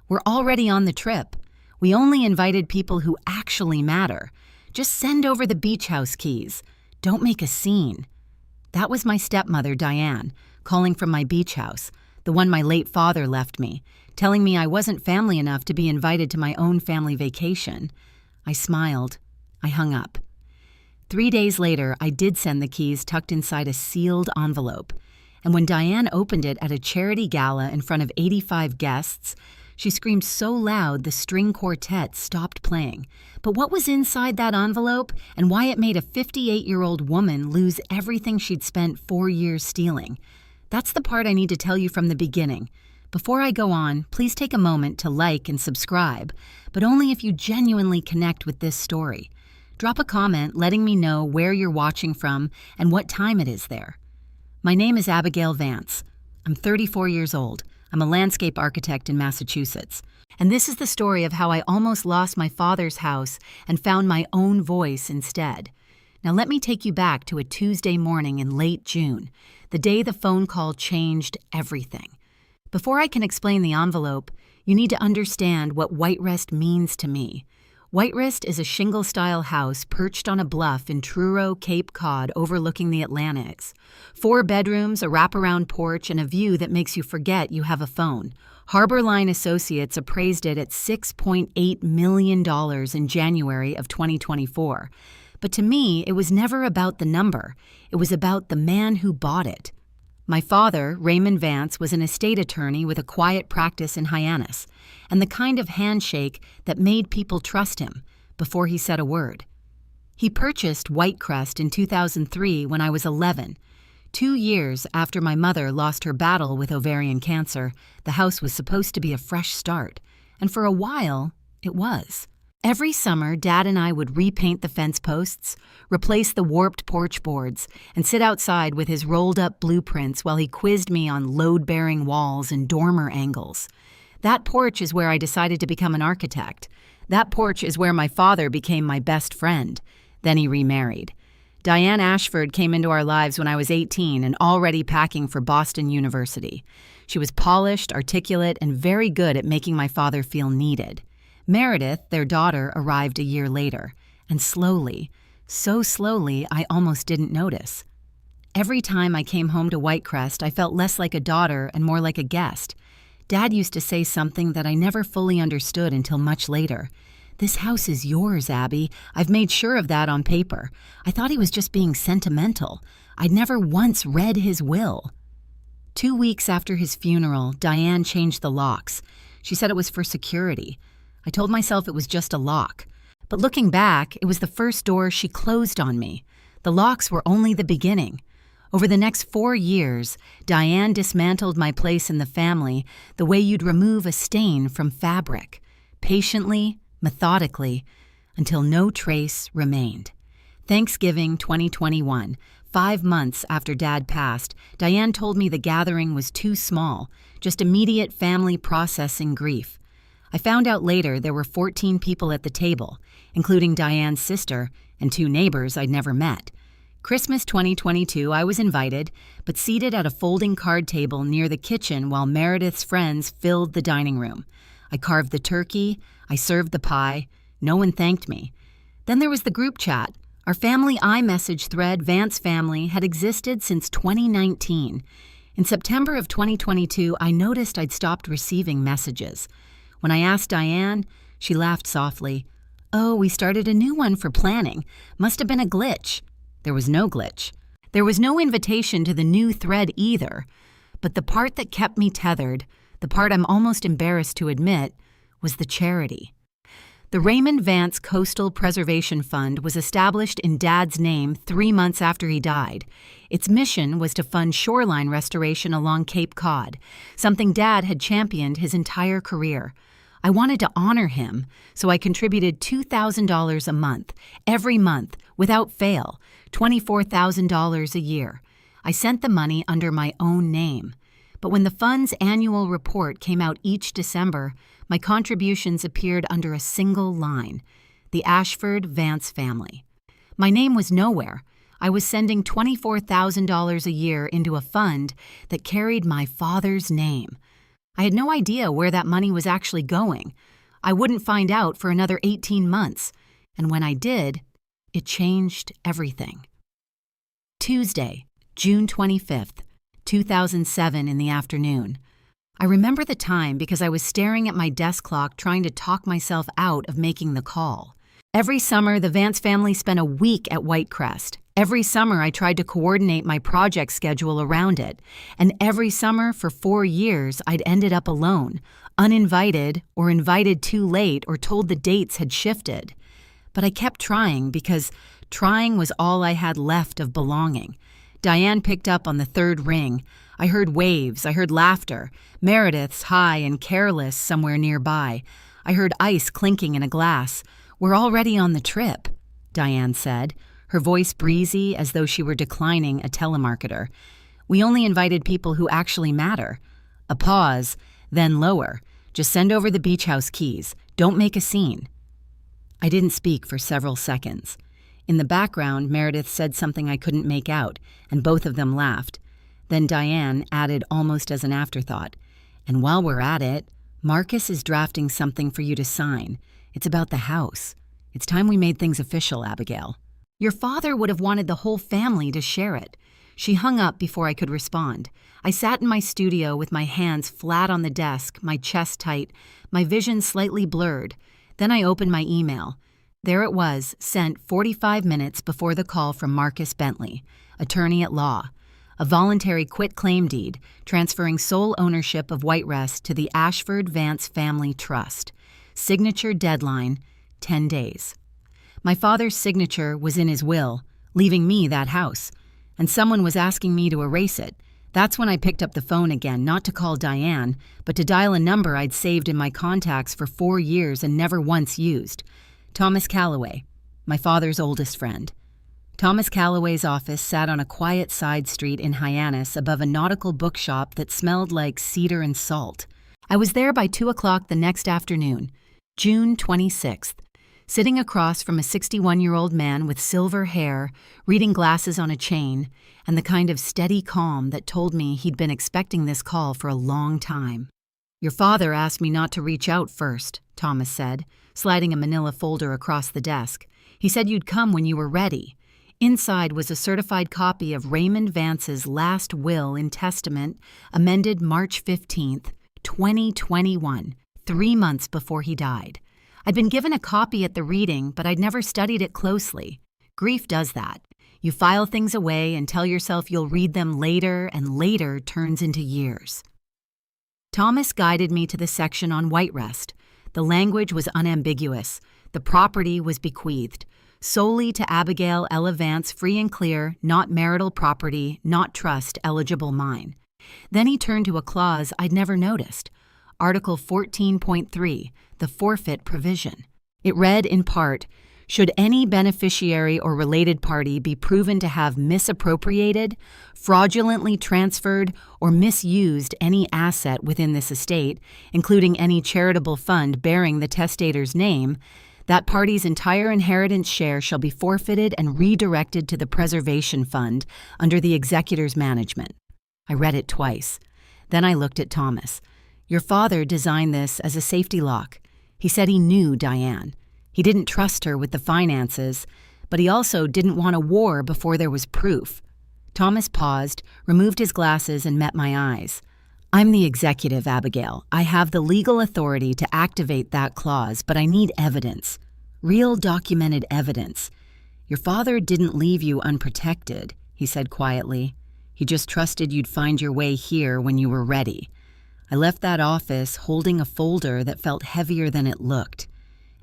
We're already on the trip. We only invited people who actually matter. Just send over the beach house keys. Don't make a scene." That was my stepmother, Diane, calling from my beach house, the one my late father left me, telling me I wasn't family enough to be invited to my own family vacation. I smiled. I hung up. 3 days later, I did send the keys tucked inside a sealed envelope. And when Diane opened it at a charity gala in front of 85 guests, she screamed so loud the string quartet stopped playing. But what was inside that envelope and why it made a 58-year-old woman lose everything she'd spent 4 years stealing? That's the part I need to tell you from the beginning. Before I go on, please take a moment to like and subscribe, but only if you genuinely connect with this story. Drop a comment letting me know where you're watching from and what time it is there. My name is Abigail Vance. I'm 34 years old. I'm a landscape architect in Massachusetts. And this is the story of how I almost lost my father's house and found my own voice instead. Now let me take you back to a Tuesday morning in late June, the day the phone call changed everything. Before I can explain the envelope, you need to understand what Whiterest means to me. Whiterest is a shingle-style house perched on a bluff in Truro, Cape Cod, overlooking the Atlantics. 4 bedrooms, a wraparound porch, and a view that makes you forget you have a phone. Harborline Associates appraised it at $6.8 million in January of 2024. But to me, it was never about the number. It was about the man who bought it. My father, Raymond Vance, was an estate attorney with a quiet practice in Hyannis, and the kind of handshake that made people trust him before he said a word. He purchased Whitecrest in 2003 when I was 11. 2 years after my mother lost her battle with ovarian cancer, the house was supposed to be a fresh start, and for a while, it was. Every summer, Dad and I would repaint the fence posts, replace the warped porch boards, and sit outside with his rolled-up blueprints while he quizzed me on load-bearing walls and dormer angles. That porch is where I decided to become an architect. That porch is where my father became my best friend. Then he remarried. Diane Ashford came into our lives when I was 18 and already packing for Boston University. She was polished, articulate, and very good at making my father feel needed. Meredith, their daughter, arrived a year later, and slowly, so slowly I almost didn't notice. Every time I came home to Whitecrest, I felt less like a daughter and more like a guest. Dad used to say something that I never fully understood until much later. "This house is yours, Abby. I've made sure of that on paper." I thought he was just being sentimental. I'd never once read his will. 2 weeks after his funeral, Diane changed the locks. She said it was for security. I told myself it was just a lock. But looking back, it was the first door she closed on me. The locks were only the beginning. Over the next 4 years, Diane dismantled my place in the family the way you'd remove a stain from fabric, patiently, methodically, until no trace remained. Thanksgiving 2021, 5 months after Dad passed, Diane told me the gathering was too small, just immediate family processing grief. I found out later there were 14 people at the table, including Diane's sister and 2 neighbors I'd never met. Christmas 2022, I was invited, but seated at a folding card table near the kitchen while Meredith's friends filled the dining room. I carved the turkey, I served the pie. No one thanked me. Then there was the group chat. Our family iMessage thread, Vance Family, had existed since 2019. In September of 2022, I noticed I'd stopped receiving messages. When I asked Diane, she laughed softly. "Oh, we started a new one for planning. Must have been a glitch." There was no glitch. There was no invitation to the new thread either. But the part that kept me tethered, the part I'm almost embarrassed to admit, was the charity. The Raymond Vance Coastal Preservation Fund was established in Dad's name 3 months after he died. Its mission was to fund shoreline restoration along Cape Cod, something Dad had championed his entire career. I wanted to honor him, so I contributed $2,000 a month, every month, without fail, $24,000 a year. I sent the money under my own name. But when the fund's annual report came out each December, my contributions appeared under a single line, the Ashford Vance Family. My name was nowhere. I was sending $24,000 a year into a fund that carried my father's name. I had no idea where that money was actually going. I wouldn't find out for another 18 months, and when I did, it changed everything. Tuesday, June 25th, 2007 in the afternoon. I remember the time because I was staring at my desk clock trying to talk myself out of making the call. Every summer, the Vance family spent a week at Whitecrest. Every summer, I tried to coordinate my project schedule around it. And every summer, for 4 years, I'd ended up alone, uninvited or invited too late or told the dates had shifted. But I kept trying because trying was all I had left of belonging. Diane picked up on the third ring. I heard waves, I heard laughter, Meredith's high and careless somewhere nearby. I heard ice clinking in a glass. "We're already on the trip," Diane said, her voice breezy as though she were declining a telemarketer. "We only invited people who actually matter." A pause, then lower. "Just send over the beach house keys. Don't make a scene." I didn't speak for several seconds. In the background, Meredith said something I couldn't make out, and both of them laughed. Then Diane added almost as an afterthought, "And while we're at it, Marcus is drafting something for you to sign. It's about the house. It's time we made things official, Abigail." "Your father would have wanted the whole family to share it." She hung up before I could respond. I sat in my studio with my hands flat on the desk, my chest tight, my vision slightly blurred. Then I opened my email. There it was, sent 45 minutes before the call from Marcus Bentley, attorney at law. A voluntary quitclaim deed, transferring sole ownership of Whiterest to the Ashford Vance Family Trust. Signature deadline, 10 days. My father's signature was in his will, leaving me that house, and someone was asking me to erase it. That's when I picked up the phone again, not to call Diane, but to dial a number I'd saved in my contacts for 4 years and never once used. Thomas Calloway, my father's oldest friend. Thomas Calloway's office sat on a quiet side street in Hyannis above a nautical bookshop that smelled like cedar and salt. I was there by 2 o'clock the next afternoon, June 26th, sitting across from a 61-year-old man with silver hair, reading glasses on a chain, and the kind of steady calm that told me he'd been expecting this call for a long time. "Your father asked me not to reach out first," Thomas said, sliding a manila folder across the desk. "He said you'd come when you were ready." Inside was a certified copy of Raymond Vance's last will and testament, amended March 15th, 2021, 3 months before he died. I'd been given a copy at the reading, but I'd never studied it closely. Grief does that. You file things away and tell yourself you'll read them later, and later turns into years. Thomas guided me to the section on Whiterest. The language was unambiguous. The property was bequeathed. Solely to Abigail Ella Vance, free and clear, not marital property, not trust, eligible mine. Then he turned to a clause I'd never noticed. Article 14.3, the forfeit provision. It read in part, "Should any beneficiary or related party be proven to have misappropriated, fraudulently transferred, or misused any asset within this estate, including any charitable fund bearing the testator's name, that party's entire inheritance share shall be forfeited and redirected to the preservation fund under the executor's management." I read it twice. Then I looked at Thomas. "Your father designed this as a safety lock. He said he knew Diane. He didn't trust her with the finances, but he also didn't want a war before there was proof." Thomas paused, removed his glasses, and met my eyes. "I'm the executive, Abigail. I have the legal authority to activate that clause, but I need evidence. Real documented evidence. Your father didn't leave you unprotected," he said quietly. "He just trusted you'd find your way here when you were ready." I left that office holding a folder that felt heavier than it looked.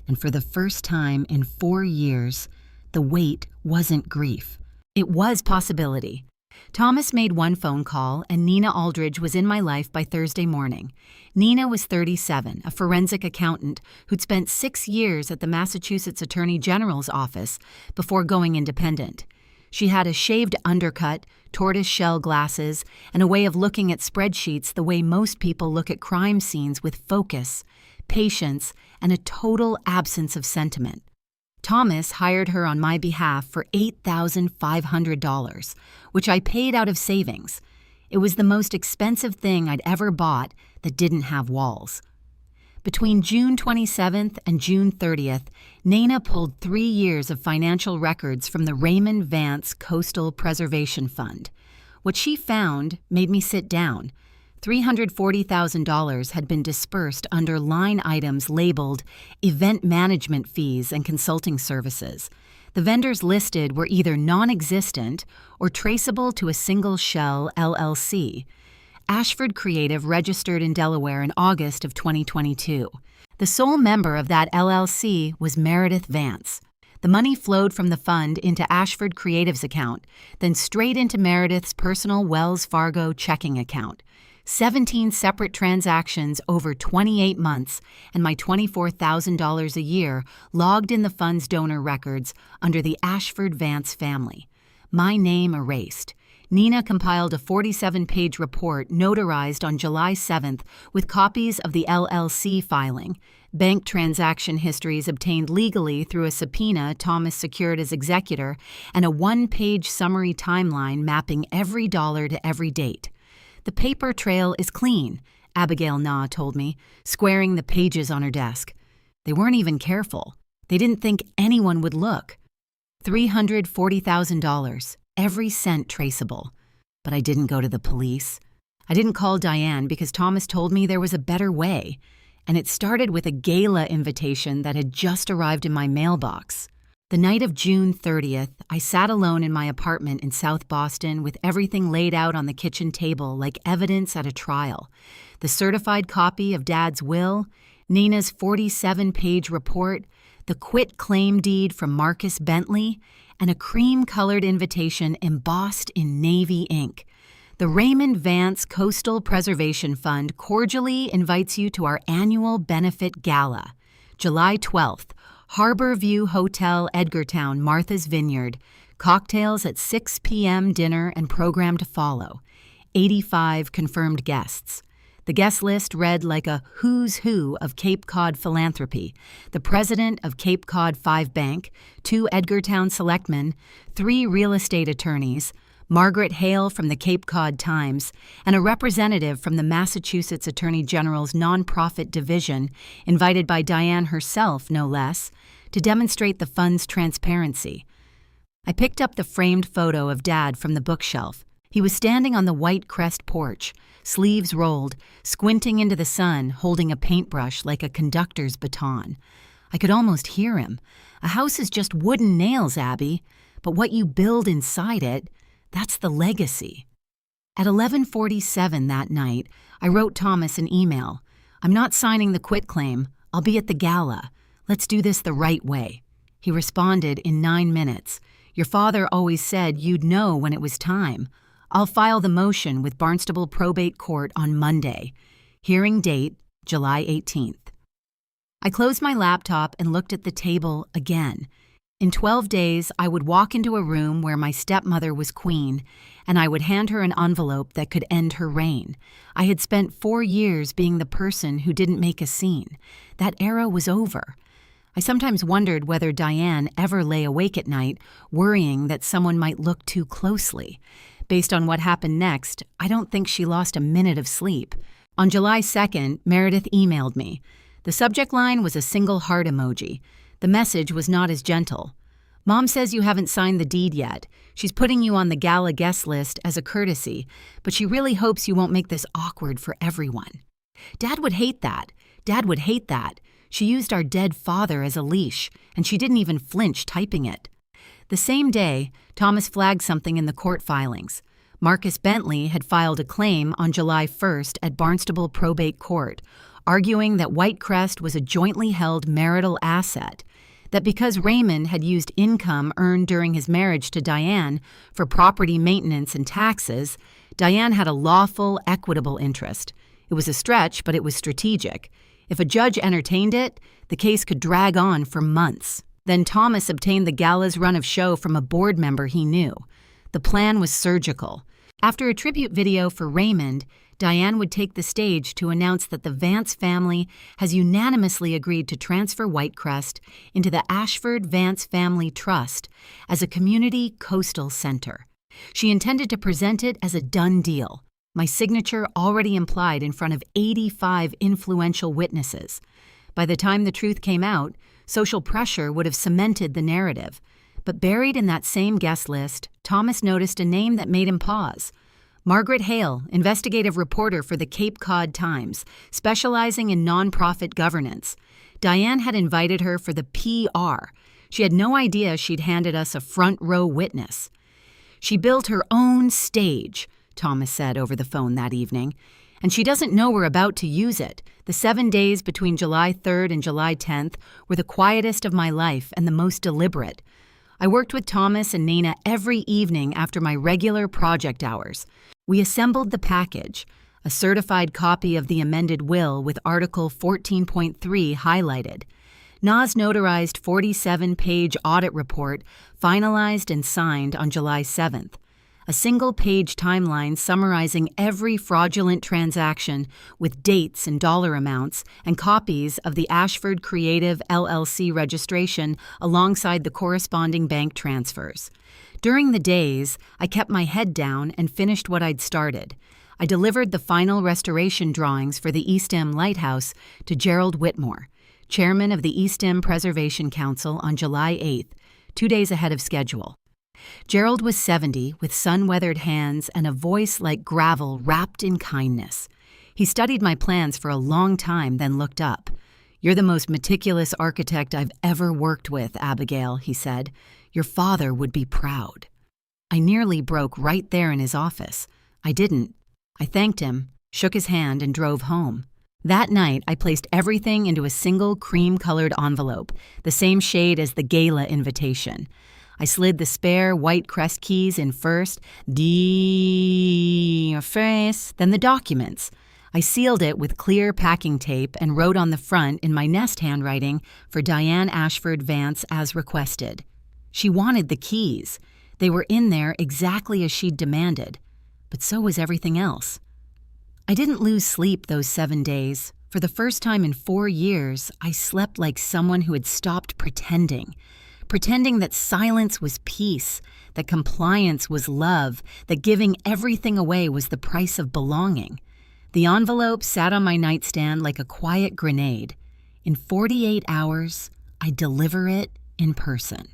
And for the first time in 4 years, the weight wasn't grief. It was possibility. Thomas made one phone call, and Nina Aldridge was in my life by Thursday morning. Nina was 37, a forensic accountant who'd spent 6 years at the Massachusetts Attorney General's office before going independent. She had a shaved undercut, tortoise-shell glasses, and a way of looking at spreadsheets the way most people look at crime scenes, with focus, patience, and a total absence of sentiment. Thomas hired her on my behalf for $8,500, which I paid out of savings. It was the most expensive thing I'd ever bought that didn't have walls. Between June 27th and June 30th, Nana pulled 3 years of financial records from the Raymond Vance Coastal Preservation Fund. What she found made me sit down. $340,000 had been dispersed under line items labeled event management fees and consulting services. The vendors listed were either non-existent or traceable to a single shell LLC. Ashford Creative registered in Delaware in August of 2022. The sole member of that LLC was Meredith Vance. The money flowed from the fund into Ashford Creative's account, then straight into Meredith's personal Wells Fargo checking account. 17 separate transactions over 28 months, and my $24,000 a year logged in the fund's donor records under the Ashford Vance family. My name erased. Nina compiled a 47-page report notarized on July 7th with copies of the LLC filing, bank transaction histories obtained legally through a subpoena Thomas secured as executor, and a 1-page summary timeline mapping every dollar to every date. "The paper trail is clean," Abigail Nah told me, squaring the pages on her desk. They weren't even careful. They didn't think anyone would look. $340,000. Every cent traceable. But I didn't go to the police. I didn't call Diane because Thomas told me there was a better way, and it started with a gala invitation that had just arrived in my mailbox. The night of June 30th, I sat alone in my apartment in South Boston with everything laid out on the kitchen table like evidence at a trial. The certified copy of Dad's will, Nina's 47-page report, the quit-claim deed from Marcus Bentley, and a cream-colored invitation embossed in navy ink. The Raymond Vance Coastal Preservation Fund cordially invites you to our annual benefit gala. July 12th, Harbor View Hotel, Edgartown, Martha's Vineyard. Cocktails at 6 p.m., dinner and program to follow. 85 confirmed guests. The guest list read like a who's who of Cape Cod philanthropy: the president of Cape Cod 5 Bank, 2 Edgartown selectmen, 3 real estate attorneys, Margaret Hale from the Cape Cod Times, and a representative from the Massachusetts Attorney General's nonprofit division, invited by Diane herself, no less, to demonstrate the fund's transparency. I picked up the framed photo of Dad from the bookshelf. He was standing on the White Crest porch, sleeves rolled, squinting into the sun, holding a paintbrush like a conductor's baton. I could almost hear him. "A house is just wooden nails, Abby, but what you build inside it, that's the legacy." At 11:47 that night, I wrote Thomas an email. "I'm not signing the quitclaim. I'll be at the gala. Let's do this the right way." He responded in 9 minutes. "Your father always said you'd know when it was time. I'll file the motion with Barnstable Probate Court on Monday. Hearing date, July 18th. I closed my laptop and looked at the table again. In 12 days, I would walk into a room where my stepmother was queen, and I would hand her an envelope that could end her reign. I had spent 4 years being the person who didn't make a scene. That era was over. I sometimes wondered whether Diane ever lay awake at night, worrying that someone might look too closely. Based on what happened next, I don't think she lost a minute of sleep. On July 2nd, Meredith emailed me. The subject line was a single heart emoji. The message was not as gentle. "Mom says you haven't signed the deed yet. She's putting you on the gala guest list as a courtesy, but she really hopes you won't make this awkward for everyone." Dad would hate that. Dad would hate that. She used our dead father as a leash, and she didn't even flinch typing it. The same day, Thomas flagged something in the court filings. Marcus Bentley had filed a claim on July 1st at Barnstable Probate Court, arguing that Whitecrest was a jointly held marital asset, that because Raymond had used income earned during his marriage to Diane for property maintenance and taxes, Diane had a lawful, equitable interest. It was a stretch, but it was strategic. If a judge entertained it, the case could drag on for months. Then Thomas obtained the gala's run of show from a board member he knew. The plan was surgical. After a tribute video for Raymond, Diane would take the stage to announce that the Vance family has unanimously agreed to transfer Whitecrest into the Ashford Vance Family Trust as a community coastal center. She intended to present it as a done deal. my signature already implied in front of 85 influential witnesses. By the time the truth came out, social pressure would have cemented the narrative. But buried in that same guest list, Thomas noticed a name that made him pause. Margaret Hale, investigative reporter for the Cape Cod Times, specializing in nonprofit governance. Diane had invited her for the PR. She had no idea she'd handed us a front-row witness. She built her own stage, Thomas said over the phone that evening, and she doesn't know we're about to use it. The 7 days between July 3rd and July 10th were the quietest of my life and the most deliberate. I worked with Thomas and Nana every evening after my regular project hours. We assembled the package, a certified copy of the amended will with Article 14.3 highlighted. Na's notarized 47-page audit report finalized and signed on July 7th. A single-page timeline summarizing every fraudulent transaction with dates and dollar amounts and copies of the Ashford Creative LLC registration alongside the corresponding bank transfers. During the days, I kept my head down and finished what I'd started. I delivered the final restoration drawings for the East End Lighthouse to Gerald Whitmore, chairman of the East End Preservation Council, on July 8th, 2 days ahead of schedule. Gerald was 70, with sun-weathered hands and a voice like gravel wrapped in kindness. He studied my plans for a long time, then looked up. "You're the most meticulous architect I've ever worked with, Abigail," he said. "Your father would be proud." I nearly broke right there in his office. I didn't. I thanked him, shook his hand, and drove home. That night, I placed everything into a single cream-colored envelope, the same shade as the gala invitation. I slid the spare white crest keys in first, then the documents. I sealed it with clear packing tape and wrote on the front in my Nest handwriting for Diane Ashford Vance as requested. She wanted the keys. They were in there exactly as she'd demanded. But so was everything else. I didn't lose sleep those 7 days. For the first time in 4 years, I slept like someone who had stopped pretending that silence was peace, that compliance was love, that giving everything away was the price of belonging. The envelope sat on my nightstand like a quiet grenade. In 48 hours, I'd deliver it in person.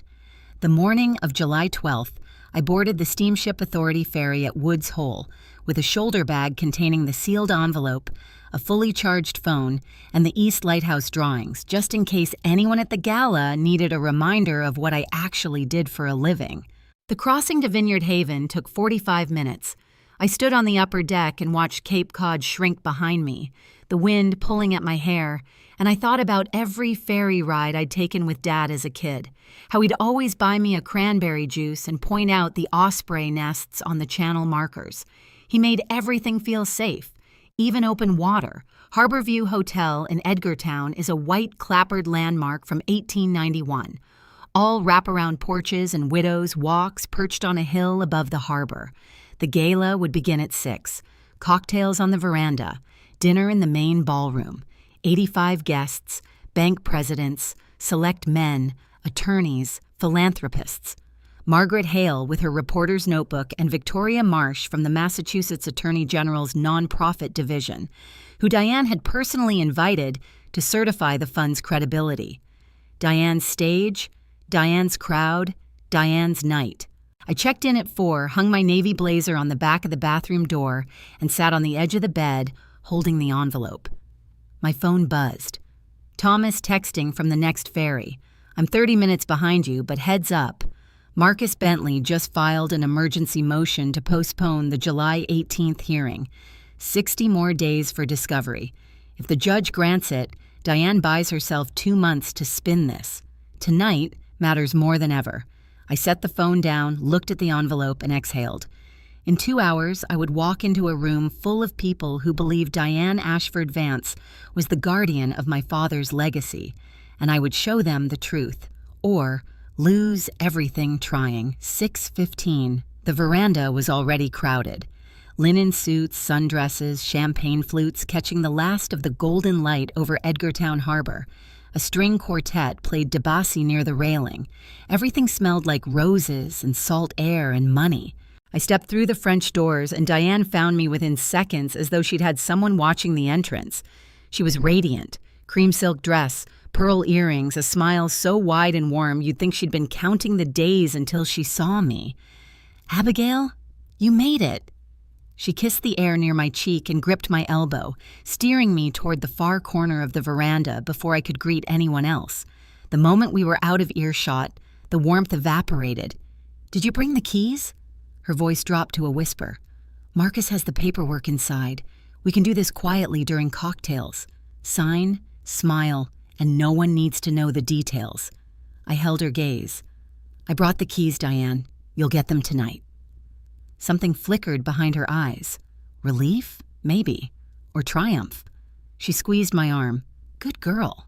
The morning of July 12th, I boarded the Steamship Authority ferry at Woods Hole with a shoulder bag containing the sealed envelope, a fully charged phone, and the East Lighthouse drawings, just in case anyone at the gala needed a reminder of what I actually did for a living. The crossing to Vineyard Haven took 45 minutes. I stood on the upper deck and watched Cape Cod shrink behind me, the wind pulling at my hair, and I thought about every ferry ride I'd taken with Dad as a kid, how he'd always buy me a cranberry juice and point out the osprey nests on the channel markers. He made everything feel safe, even open water. Harborview Hotel in Edgartown is a white clapboard landmark from 1891. All wraparound porches and widows' walks perched on a hill above the harbor. The gala would begin at 6. Cocktails on the veranda, dinner in the main ballroom. 85 guests, bank presidents, select men, attorneys, philanthropists. Margaret Hale with her reporter's notebook, and Victoria Marsh from the Massachusetts Attorney General's nonprofit division, who Diane had personally invited to certify the fund's credibility. Diane's stage, Diane's crowd, Diane's night. I checked in at 4, hung my navy blazer on the back of the bathroom door, and sat on the edge of the bed, holding the envelope. My phone buzzed. Thomas texting from the next ferry. "I'm 30 minutes behind you, but heads up. Marcus Bentley just filed an emergency motion to postpone the July 18th hearing. 60 more days for discovery. If the judge grants it, Diane buys herself 2 months to spin this. Tonight matters more than ever." I set the phone down, looked at the envelope, and exhaled. In 2 hours, I would walk into a room full of people who believed Diane Ashford Vance was the guardian of my father's legacy, and I would show them the truth, or lose everything trying. 6:15. The veranda was already crowded. Linen suits, sundresses, champagne flutes catching the last of the golden light over Edgartown Harbor. A string quartet played Debussy near the railing. Everything smelled like roses and salt air and money. I stepped through the French doors, and Diane found me within seconds as though she'd had someone watching the entrance. She was radiant, cream silk dress, pearl earrings, a smile so wide and warm you'd think she'd been counting the days until she saw me. "Abigail, you made it." She kissed the air near my cheek and gripped my elbow, steering me toward the far corner of the veranda before I could greet anyone else. The moment we were out of earshot, the warmth evaporated. "Did you bring the keys?" Her voice dropped to a whisper. "Marcus has the paperwork inside. We can do this quietly during cocktails. Sign, smile, and no one needs to know the details." I held her gaze. "I brought the keys, Diane. You'll get them tonight." Something flickered behind her eyes. Relief? Maybe. Or triumph. She squeezed my arm. "Good girl."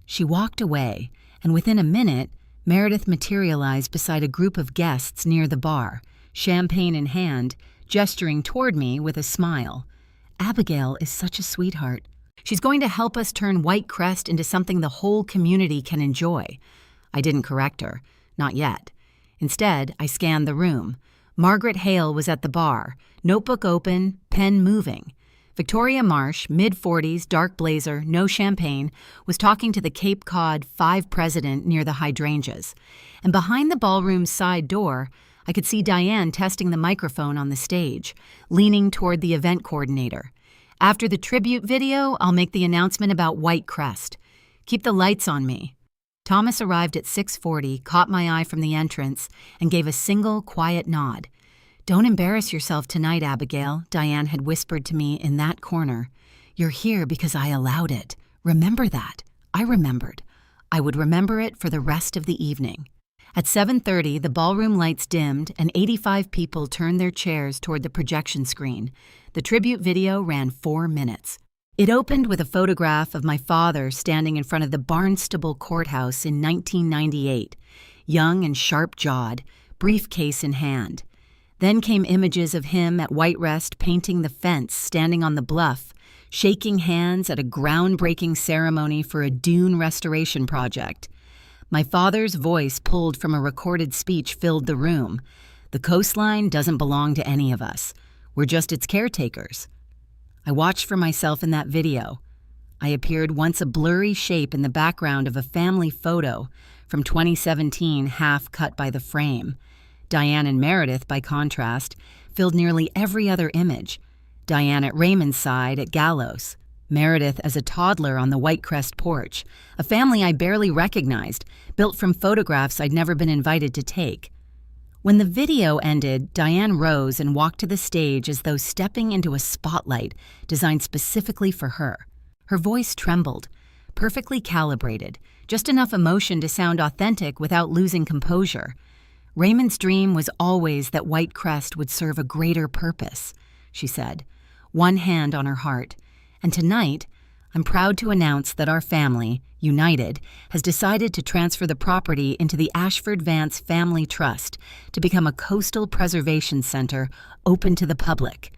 She walked away, and within a minute, Meredith materialized beside a group of guests near the bar, champagne in hand, gesturing toward me with a smile. "Abigail is such a sweetheart. She's going to help us turn White Crest into something the whole community can enjoy." I didn't correct her. Not yet. Instead, I scanned the room. Margaret Hale was at the bar, notebook open, pen moving. Victoria Marsh, mid-40s, dark blazer, no champagne, was talking to the Cape Cod 5 president near the hydrangeas. And behind the ballroom's side door, I could see Diane testing the microphone on the stage, leaning toward the event coordinator. "After the tribute video, I'll make the announcement about White Crest. Keep the lights on me." Thomas arrived at 6:40, caught my eye from the entrance, and gave a single quiet nod. "Don't embarrass yourself tonight, Abigail," Diane had whispered to me in that corner. "You're here because I allowed it. Remember that." I remembered. I would remember it for the rest of the evening. At 7:30, the ballroom lights dimmed and 85 people turned their chairs toward the projection screen. The tribute video ran 4 minutes. It opened with a photograph of my father standing in front of the Barnstable Courthouse in 1998, young and sharp-jawed, briefcase in hand. Then came images of him at White Rest painting the fence, standing on the bluff, shaking hands at a groundbreaking ceremony for a dune restoration project. My father's voice, pulled from a recorded speech, filled the room. "The coastline doesn't belong to any of us. We're just its caretakers." I watched for myself in that video. I appeared once a blurry shape in the background of a family photo from 2017, half cut by the frame. Diane and Meredith, by contrast, filled nearly every other image. Diane at Raymond's side at Gallows. Meredith as a toddler on the White Crest porch, a family I barely recognized, built from photographs I'd never been invited to take. When the video ended, Diane rose and walked to the stage as though stepping into a spotlight designed specifically for her. Her voice trembled, perfectly calibrated, just enough emotion to sound authentic without losing composure. "Raymond's dream was always that White Crest would serve a greater purpose," she said, one hand on her heart. "And tonight, I'm proud to announce that our family, united, has decided to transfer the property into the Ashford Vance Family Trust to become a coastal preservation center open to the public."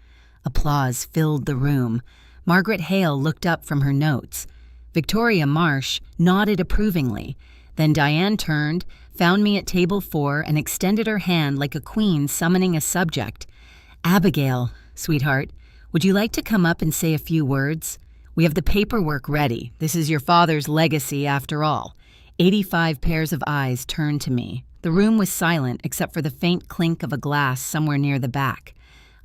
Applause filled the room. Margaret Hale looked up from her notes. Victoria Marsh nodded approvingly. Then Diane turned, found me at table 4, and extended her hand like a queen summoning a subject. "Abigail, sweetheart, would you like to come up and say a few words? We have the paperwork ready. This is your father's legacy, after all." 85 pairs of eyes turned to me. The room was silent except for the faint clink of a glass somewhere near the back.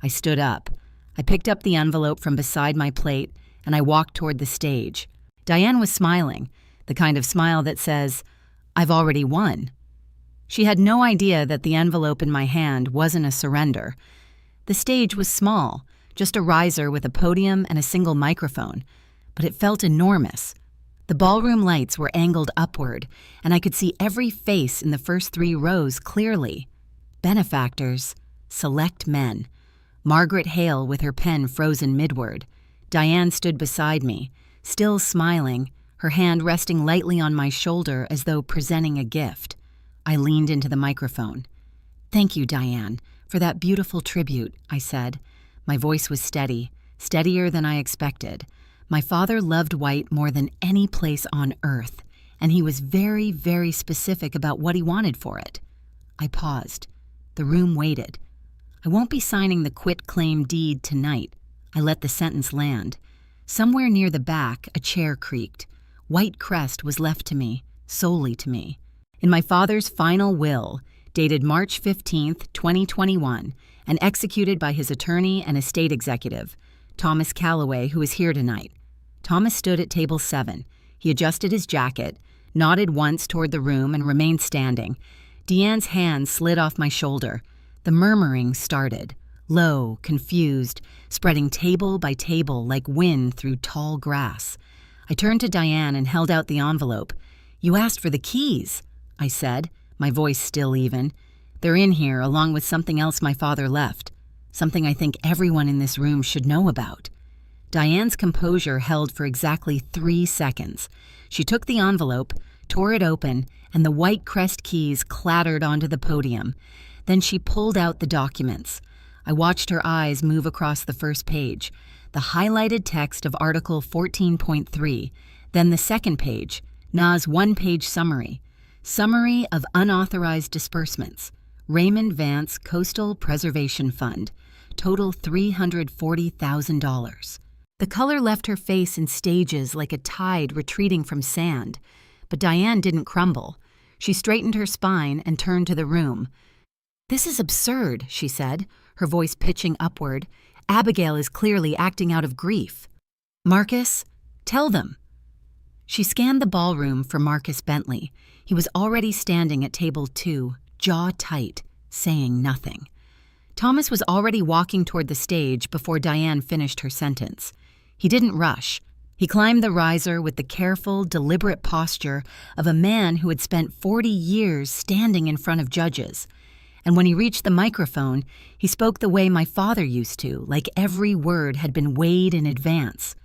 I stood up. I picked up the envelope from beside my plate, and I walked toward the stage. Diane was smiling, the kind of smile that says, "I've already won." She had no idea that the envelope in my hand wasn't a surrender. The stage was small, just a riser with a podium and a single microphone, but it felt enormous. The ballroom lights were angled upward, and I could see every face in the first 3 rows clearly. Benefactors, select men. Margaret Hale with her pen frozen midward. Diane stood beside me, still smiling, her hand resting lightly on my shoulder as though presenting a gift. I leaned into the microphone. "Thank you, Diane, for that beautiful tribute," I said. My voice was steady, steadier than I expected. My father loved White more than any place on earth, and he was very, very specific about what he wanted for it. I paused. The room waited. I won't be signing the quit-claim deed tonight. I let the sentence land. Somewhere near the back, a chair creaked. White crest was left to me, solely to me. In my father's final will, dated March 15, 2021, and executed by his attorney and estate executive, Thomas Calloway, who is here tonight. Thomas stood at table 7. He adjusted his jacket, nodded once toward the room, and remained standing. Deanne's hand slid off my shoulder. The murmuring started, low, confused, spreading table by table like wind through tall grass. I turned to Diane and held out the envelope. "You asked for the keys," I said, my voice still even. "They're in here, along with something else my father left. Something I think everyone in this room should know about." Diane's composure held for exactly 3 seconds. She took the envelope, tore it open, and the white crest keys clattered onto the podium. Then she pulled out the documents. I watched her eyes move across the first page, the highlighted text of Article 14.3, then the second page, NA's one-page summary. Summary of unauthorized disbursements. Raymond Vance Coastal Preservation Fund. Total $340,000. The color left her face in stages like a tide retreating from sand. But Diane didn't crumble. She straightened her spine and turned to the room. "This is absurd," she said, her voice pitching upward. "Abigail is clearly acting out of grief." "Marcus, tell them." She scanned the ballroom for Marcus Bentley. He was already standing at table 2, jaw tight, saying nothing. Thomas was already walking toward the stage before Diane finished her sentence. He didn't rush. He climbed the riser with the careful, deliberate posture of a man who had spent 40 years standing in front of judges. And when he reached the microphone, he spoke the way my father used to, like every word had been weighed in advance.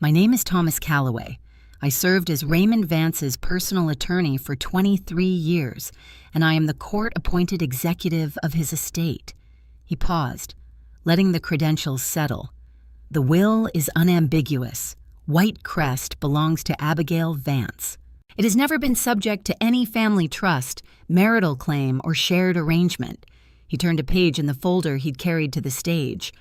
"My name is Thomas Calloway. I served as Raymond Vance's personal attorney for 23 years, and I am the court-appointed executive of his estate." He paused, letting the credentials settle. "The will is unambiguous. White crest belongs to Abigail Vance. It has never been subject to any family trust, marital claim, or shared arrangement." He turned a page in the folder he'd carried to the stage.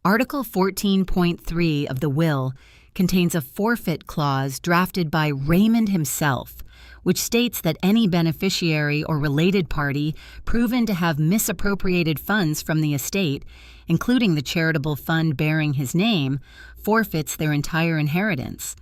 Article 14.3 of the will contains a forfeit clause drafted by Raymond himself, which states that any beneficiary or related party proven to have misappropriated funds from the estate, including the charitable fund bearing his name, forfeits their entire inheritance.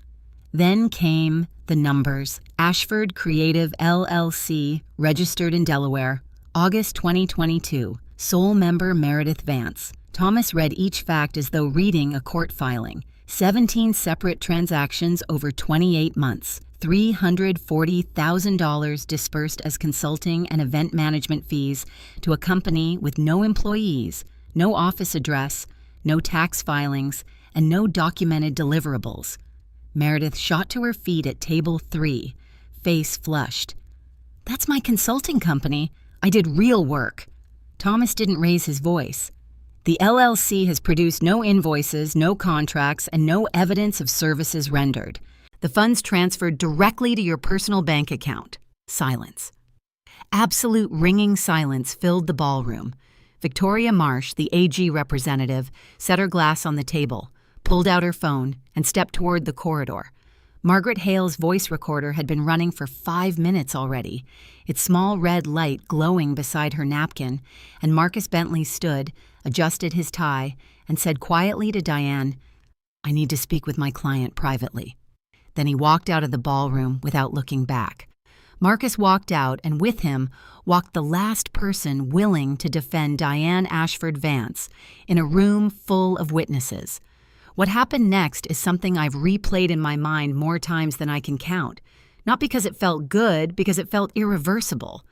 Then came the numbers. Ashford Creative LLC, registered in Delaware, August 2022, sole member Meredith Vance. Thomas read each fact as though reading a court filing. 17 separate transactions over 28 months. $340,000 dispersed as consulting and event management fees to a company with no employees, no office address, no tax filings, and no documented deliverables. Meredith shot to her feet at table 3, face flushed. "That's my consulting company. I did real work." Thomas didn't raise his voice. "The LLC has produced no invoices, no contracts, and no evidence of services rendered. The funds transferred directly to your personal bank account." Silence. Absolute ringing silence filled the ballroom. Victoria Marsh, the AG representative, set her glass on the table, pulled out her phone, and stepped toward the corridor. Margaret Hale's voice recorder had been running for 5 minutes already, its small red light glowing beside her napkin, and Marcus Bentley stood, adjusted his tie, and said quietly to Diane, "I need to speak with my client privately." Then he walked out of the ballroom without looking back. Marcus walked out, and with him walked the last person willing to defend Diane Ashford Vance in a room full of witnesses. What happened next is something I've replayed in my mind more times than I can count. Not because it felt good, because it felt irreversible.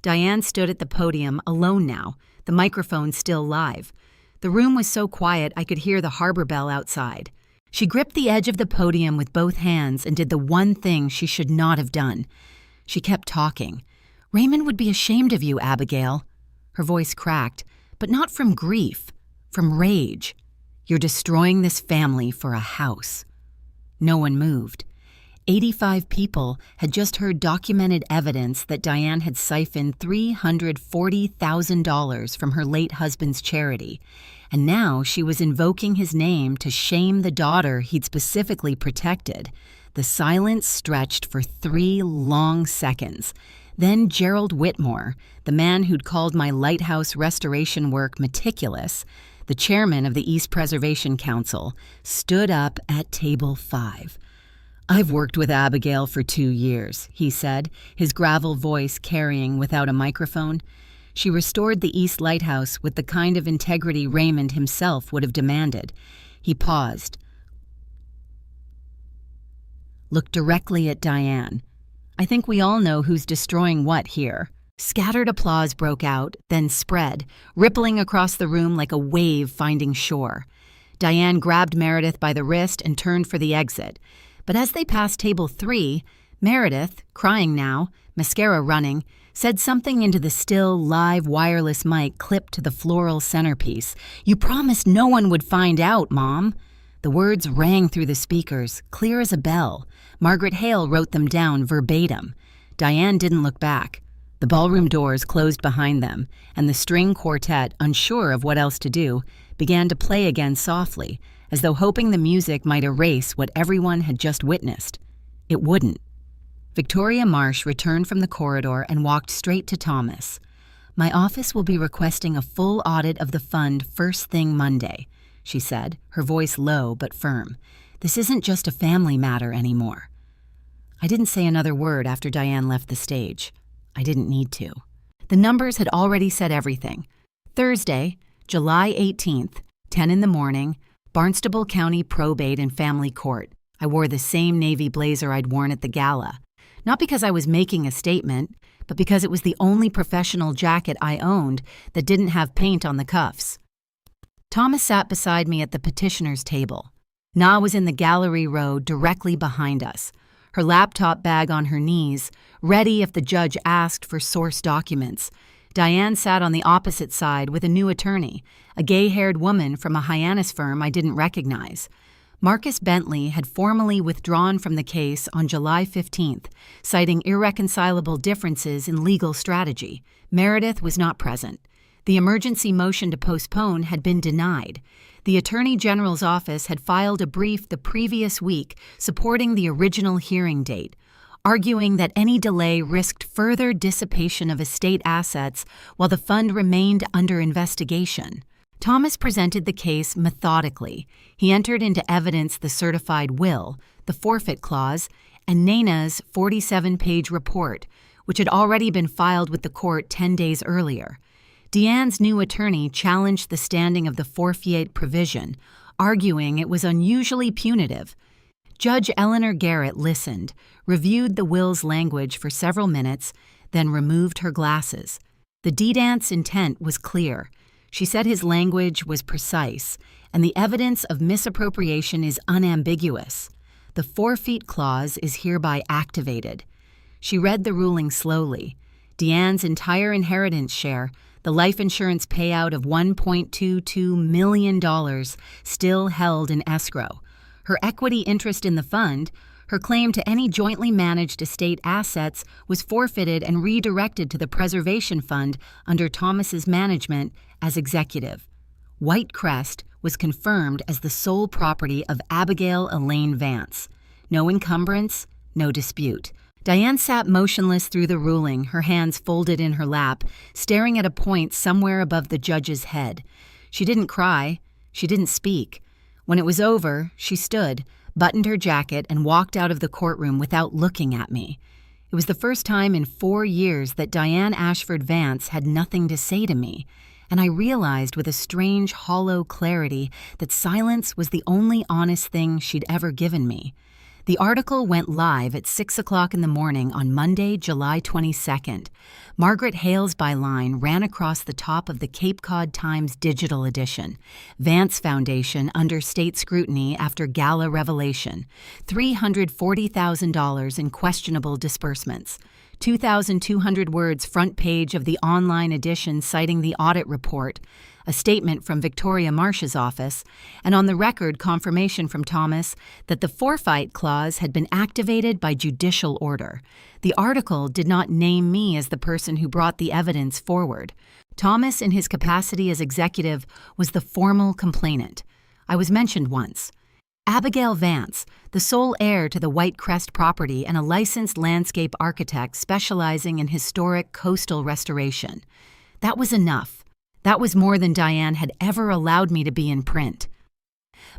Diane stood at the podium, alone now, the microphone still live. The room was so quiet I could hear the harbor bell outside. She gripped the edge of the podium with both hands and did the one thing she should not have done. She kept talking. "Raymond would be ashamed of you, Abigail." Her voice cracked, but not from grief, from rage. "You're destroying this family for a house." No one moved. 85 people had just heard documented evidence that Diane had siphoned $340,000 from her late husband's charity, and now she was invoking his name to shame the daughter he'd specifically protected. The silence stretched for 3 long seconds. Then Gerald Whitmore, the man who'd called my lighthouse restoration work meticulous, the chairman of the East Preservation Council, stood up at table 5. "I've worked with Abigail for 2 years," he said, his gravel voice carrying without a microphone. She restored the East Lighthouse with the kind of integrity Raymond himself would have demanded. He paused, looked directly at Diane. "I think we all know who's destroying what here." Scattered applause broke out, then spread, rippling across the room like a wave finding shore. Diane grabbed Meredith by the wrist and turned for the exit. But as they passed table 3, Meredith, crying now, mascara running, said something into the still, live wireless mic clipped to the floral centerpiece. "You promised no one would find out, Mom." The words rang through the speakers, clear as a bell. Margaret Hale wrote them down verbatim. Diane didn't look back. The ballroom doors closed behind them, and the string quartet, unsure of what else to do, began to play again softly, as though hoping the music might erase what everyone had just witnessed. It wouldn't. Victoria Marsh returned from the corridor and walked straight to Thomas. "My office will be requesting a full audit of the fund first thing Monday," she said, her voice low but firm. "This isn't just a family matter anymore." I didn't say another word after Diane left the stage. I didn't need to. The numbers had already said everything. Thursday, July 18th, 10 in the morning, Barnstable County Probate and Family Court. I wore the same navy blazer I'd worn at the gala. Not because I was making a statement, but because it was the only professional jacket I owned that didn't have paint on the cuffs. Thomas sat beside me at the petitioner's table. Na was in the gallery row directly behind us, her laptop bag on her knees, ready if the judge asked for source documents. Diane sat on the opposite side with a new attorney, a gay-haired woman from a Hyannis firm I didn't recognize. Marcus Bentley had formally withdrawn from the case on July 15th, citing irreconcilable differences in legal strategy. Meredith was not present. The emergency motion to postpone had been denied. The Attorney General's office had filed a brief the previous week supporting the original hearing date, arguing that any delay risked further dissipation of estate assets while the fund remained under investigation. Thomas presented the case methodically. He entered into evidence the certified will, the forfeit clause, and Nana's 47-page report, which had already been filed with the court 10 days earlier. Deanne's new attorney challenged the standing of the forfeit provision, arguing it was unusually punitive. Judge Eleanor Garrett listened, reviewed the will's language for several minutes, then removed her glasses. The deedant's intent was clear. She said his language was precise, and the evidence of misappropriation is unambiguous. The forfeit clause is hereby activated. She read the ruling slowly. Deanne's entire inheritance share, the life insurance payout of $1.22 million, still held in escrow. Her equity interest in the fund, her claim to any jointly managed estate assets, was forfeited and redirected to the Preservation Fund under Thomas's management as executive. Whitecrest was confirmed as the sole property of Abigail Elaine Vance. No encumbrance, no dispute. Diane sat motionless through the ruling, her hands folded in her lap, staring at a point somewhere above the judge's head. She didn't cry. She didn't speak. When it was over, she stood, buttoned her jacket, and walked out of the courtroom without looking at me. It was the first time in 4 years that Diane Ashford Vance had nothing to say to me, and I realized with a strange, hollow clarity that silence was the only honest thing she'd ever given me. The article went live at 6 o'clock in the morning on Monday, July 22nd. Margaret Hale's byline ran across the top of the Cape Cod Times digital edition. Vance Foundation under state scrutiny after gala revelation. $340,000 in questionable disbursements. 2,200 words front page of the online edition citing the audit report. a statement from Victoria Marsh's office, and on the record confirmation from Thomas that the forfeit clause had been activated by judicial order. The article did not name me as the person who brought the evidence forward. Thomas, in his capacity as executive, was the formal complainant. I was mentioned once. Abigail Vance, the sole heir to the White Crest property and a licensed landscape architect specializing in historic coastal restoration. That was enough. That was more than Diane had ever allowed me to be in print.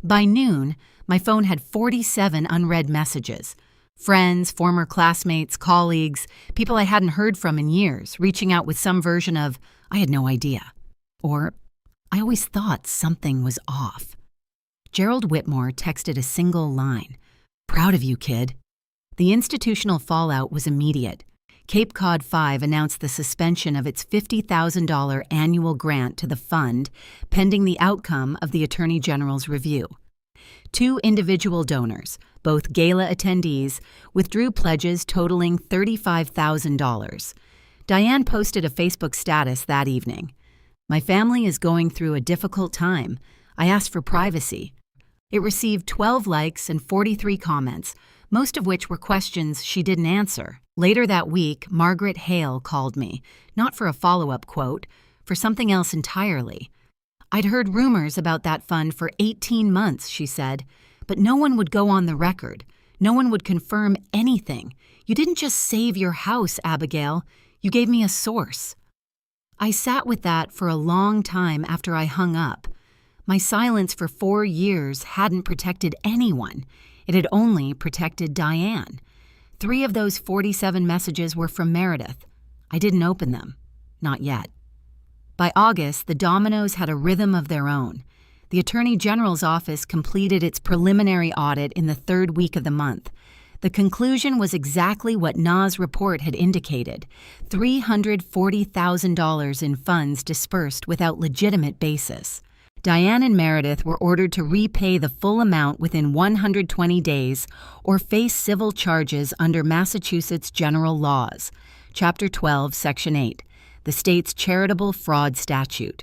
By noon, my phone had 47 unread messages. Friends, former classmates, colleagues, people I hadn't heard from in years, reaching out with some version of, "I had no idea," or "I always thought something was off." Gerald Whitmore texted a single line, "Proud of you, kid." The institutional fallout was immediate. Cape Cod 5 announced the suspension of its $50,000 annual grant to the fund pending the outcome of the Attorney General's review. 2 individual donors, both gala attendees, withdrew pledges totaling $35,000. Diane posted a Facebook status that evening. "My family is going through a difficult time. I asked for privacy." It received 12 likes and 43 comments, most of which were questions she didn't answer. Later that week, Margaret Hale called me, not for a follow-up quote, for something else entirely. "I'd heard rumors about that fund for 18 months, she said, "but no one would go on the record. No one would confirm anything. You didn't just save your house, Abigail. You gave me a source." I sat with that for a long time after I hung up. My silence for 4 years hadn't protected anyone. It had only protected Diane. 3 of those 47 messages were from Meredith. I didn't open them. Not yet. By August, the dominoes had a rhythm of their own. The Attorney General's office completed its preliminary audit in the 3rd week of the month. The conclusion was exactly what NA's report had indicated: $340,000 in funds dispersed without legitimate basis. Diane and Meredith were ordered to repay the full amount within 120 days or face civil charges under Massachusetts General Laws, Chapter 12, Section 8, the state's charitable fraud statute.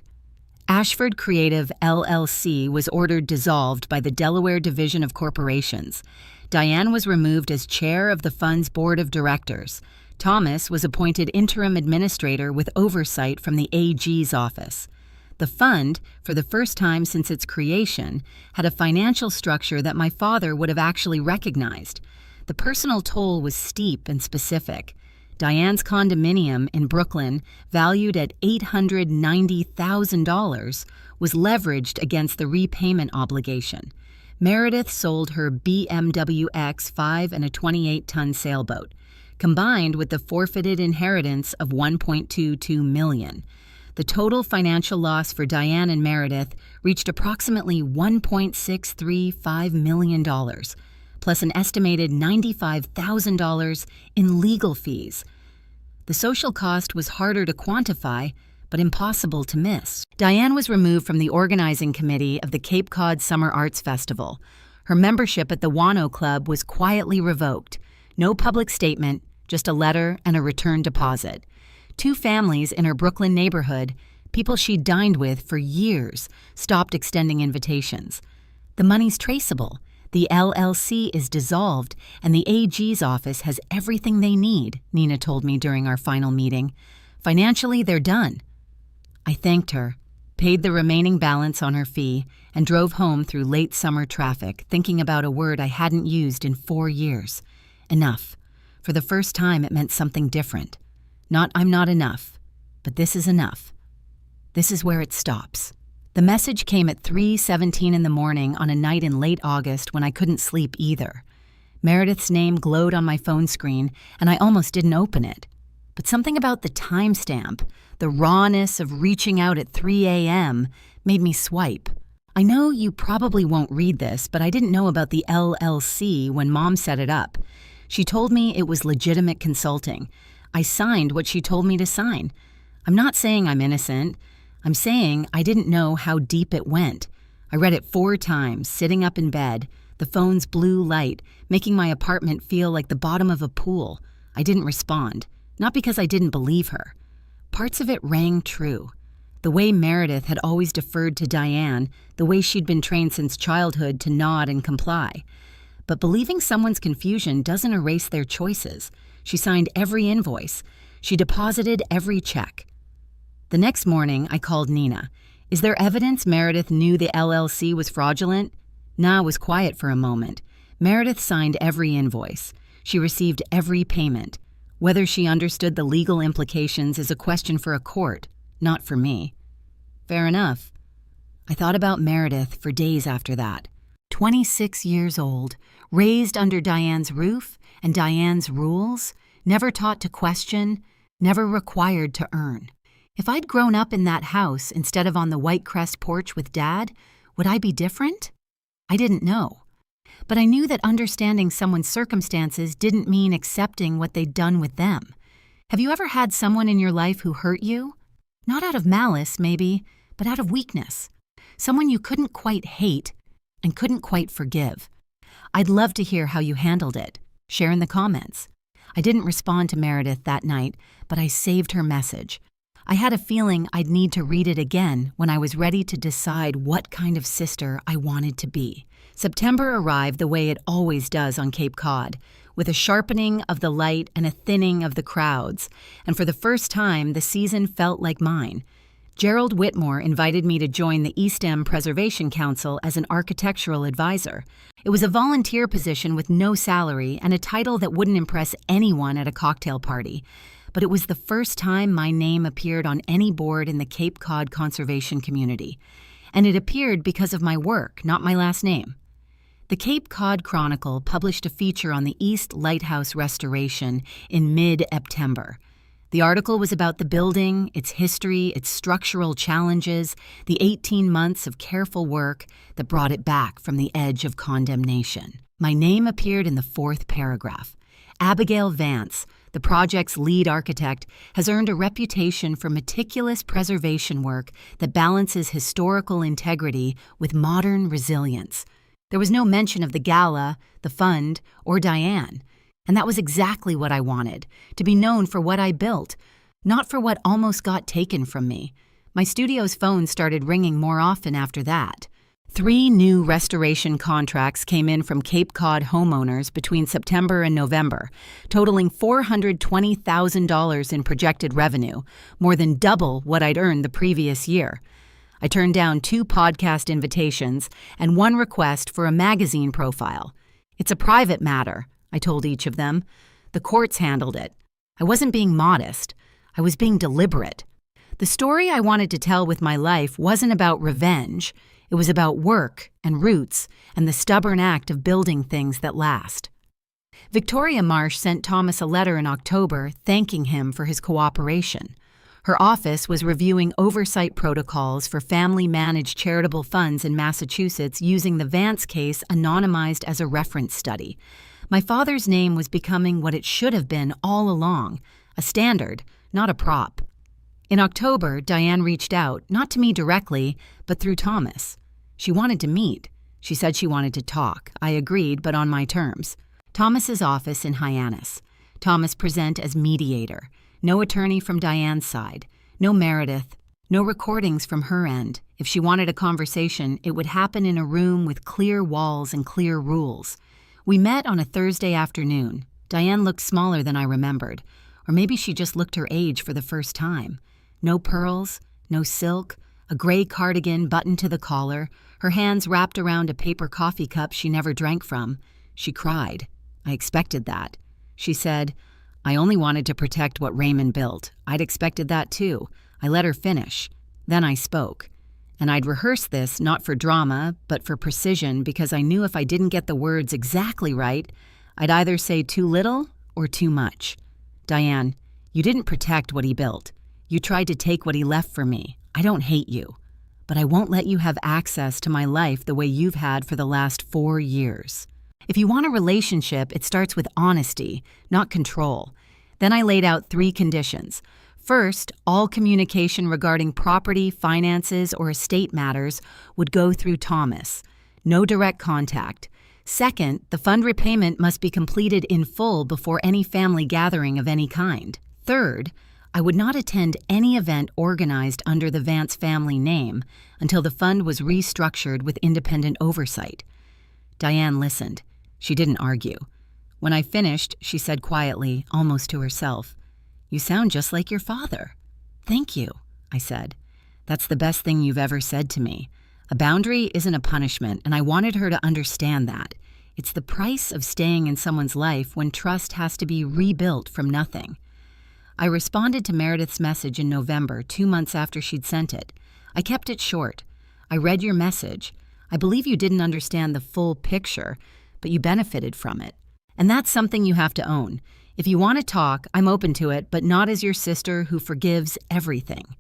Ashford Creative LLC was ordered dissolved by the Delaware Division of Corporations. Diane was removed as chair of the fund's board of directors. Thomas was appointed interim administrator with oversight from the AG's office. The fund, for the first time since its creation, had a financial structure that my father would have actually recognized. The personal toll was steep and specific. Diane's condominium in Brooklyn, valued at $890,000, was leveraged against the repayment obligation. Meredith sold her BMW X5 and a 28-ton sailboat, combined with the forfeited inheritance of $1.22 million. The total financial loss for Diane and Meredith reached approximately $1.635 million, plus an estimated $95,000 in legal fees. The social cost was harder to quantify, but impossible to miss. Diane was removed from the organizing committee of the Cape Cod Summer Arts Festival. Her membership at the Wano Club was quietly revoked. No public statement, just a letter and a return deposit. 2 families in her Brooklyn neighborhood, people she'd dined with for years, stopped extending invitations. The money's traceable. The LLC is dissolved, and the AG's office has everything they need, Nina told me during our final meeting. Financially, they're done. I thanked her, paid the remaining balance on her fee, and drove home through late summer traffic, thinking about a word I hadn't used in 4 years. Enough. For the first time, it meant something different. Not I'm not enough, but this is enough. This is where it stops. The message came at 3:17 in the morning on a night in late August when I couldn't sleep either. Meredith's name glowed on my phone screen, and I almost didn't open it. But something about the timestamp, the rawness of reaching out at 3 a.m., made me swipe. I know you probably won't read this, but I didn't know about the LLC when Mom set it up. She told me it was legitimate consulting. I signed what she told me to sign. I'm not saying I'm innocent. I'm saying I didn't know how deep it went. I read it 4 times, sitting up in bed, the phone's blue light, making my apartment feel like the bottom of a pool. I didn't respond, not because I didn't believe her. Parts of it rang true. The way Meredith had always deferred to Diane, the way she'd been trained since childhood to nod and comply. But believing someone's confusion doesn't erase their choices. She signed every invoice. She deposited every check. The next morning, I called Nina. Is there evidence Meredith knew the LLC was fraudulent? Na was quiet for a moment. Meredith signed every invoice. She received every payment. Whether she understood the legal implications is a question for a court, not for me. Fair enough. I thought about Meredith for days after that. 26 years old, raised under Diane's roof and Diane's rules, never taught to question, never required to earn. If I'd grown up in that house instead of on the White Crest porch with Dad, would I be different? I didn't know. But I knew that understanding someone's circumstances didn't mean accepting what they'd done with them. Have you ever had someone in your life who hurt you? Not out of malice, maybe, but out of weakness. Someone you couldn't quite hate and couldn't quite forgive. I'd love to hear how you handled it. Share in the comments. I didn't respond to Meredith that night, but I saved her message. I had a feeling I'd need to read it again when I was ready to decide what kind of sister I wanted to be. September arrived the way it always does on Cape Cod, with a sharpening of the light and a thinning of the crowds, and for the first time the season felt like mine. Gerald Whitmore invited me to join the East End Preservation Council as an architectural advisor. It was a volunteer position with no salary and a title that wouldn't impress anyone at a cocktail party. But it was the first time my name appeared on any board in the Cape Cod conservation community. And it appeared because of my work, not my last name. The Cape Cod Chronicle published a feature on the East Lighthouse restoration in mid-September. The article was about the building, its history, its structural challenges, the 18 months of careful work that brought it back from the edge of condemnation. My name appeared in the 4th paragraph. Abigail Vance, the project's lead architect, has earned a reputation for meticulous preservation work that balances historical integrity with modern resilience. There was no mention of the gala, the fund, or Diane. And that was exactly what I wanted, to be known for what I built, not for what almost got taken from me. My studio's phone started ringing more often after that. 3 new restoration contracts came in from Cape Cod homeowners between September and November, totaling $420,000 in projected revenue, more than double what I'd earned the previous year. I turned down 2 podcast invitations and 1 request for a magazine profile. It's a private matter, I told each of them. The courts handled it. I wasn't being modest. I was being deliberate. The story I wanted to tell with my life wasn't about revenge. It was about work and roots and the stubborn act of building things that last. Victoria Marsh sent Thomas a letter in October thanking him for his cooperation. Her office was reviewing oversight protocols for family-managed charitable funds in Massachusetts using the Vance case anonymized as a reference study. My father's name was becoming what it should have been all along, a standard, not a prop. In October, Diane reached out, not to me directly, but through Thomas. She wanted to meet. She said she wanted to talk. I agreed, but on my terms. Thomas's office in Hyannis. Thomas present as mediator. No attorney from Diane's side. No Meredith. No recordings from her end. If she wanted a conversation, it would happen in a room with clear walls and clear rules. We met on a Thursday afternoon. Diane looked smaller than I remembered. Or maybe she just looked her age for the first time. No pearls, no silk, a gray cardigan buttoned to the collar, her hands wrapped around a paper coffee cup she never drank from. She cried. I expected that. She said, I only wanted to protect what Raymond built. I'd expected that too. I let her finish. Then I spoke. And I'd rehearsed this not for drama, but for precision because I knew if I didn't get the words exactly right, I'd either say too little or too much. Diane, you didn't protect what he built. You tried to take what he left for me. I don't hate you, but I won't let you have access to my life the way you've had for the last 4 years. If you want a relationship, it starts with honesty, not control. Then I laid out 3 conditions. First, all communication regarding property, finances, or estate matters would go through Thomas. No direct contact. Second, the fund repayment must be completed in full before any family gathering of any kind. Third, I would not attend any event organized under the Vance family name until the fund was restructured with independent oversight. Diane listened. She didn't argue. When I finished, she said quietly, almost to herself, "You sound just like your father." "Thank you," I said. "That's the best thing you've ever said to me. A boundary isn't a punishment, and I wanted her to understand that. It's the price of staying in someone's life when trust has to be rebuilt from nothing." I responded to Meredith's message in November, 2 months after she'd sent it. I kept it short. "I read your message. I believe you didn't understand the full picture, but you benefited from it. And that's something you have to own. If you want to talk, I'm open to it, but not as your sister who forgives everything."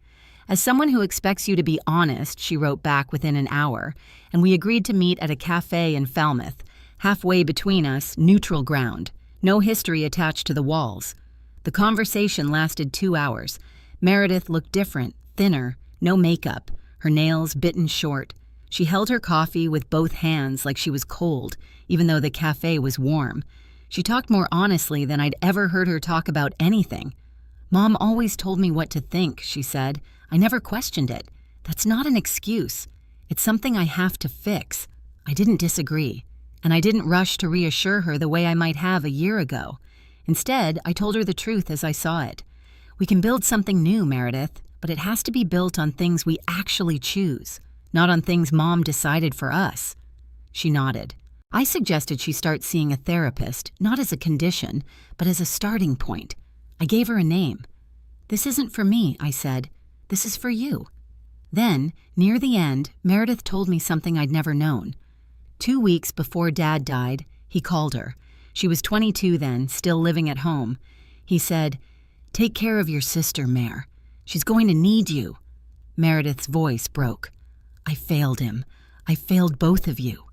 As someone who expects you to be honest, she wrote back within an hour, and we agreed to meet at a cafe in Falmouth, halfway between us, neutral ground, no history attached to the walls. The conversation lasted 2 hours. Meredith looked different, thinner, no makeup, her nails bitten short. She held her coffee with both hands like she was cold, even though the cafe was warm. She talked more honestly than I'd ever heard her talk about anything. "Mom always told me what to think," she said. "I never questioned it. That's not an excuse. It's something I have to fix." I didn't disagree, and I didn't rush to reassure her the way I might have a year ago. Instead, I told her the truth as I saw it. "We can build something new, Meredith, but it has to be built on things we actually choose, not on things Mom decided for us." She nodded. I suggested she start seeing a therapist, not as a condition, but as a starting point. I gave her a name. "This isn't for me," I said. "This is for you." Then, near the end, Meredith told me something I'd never known. 2 weeks before Dad died, he called her. She was 22 then, still living at home. He said, "Take care of your sister, Mare. She's going to need you." Meredith's voice broke. "I failed him. I failed both of you."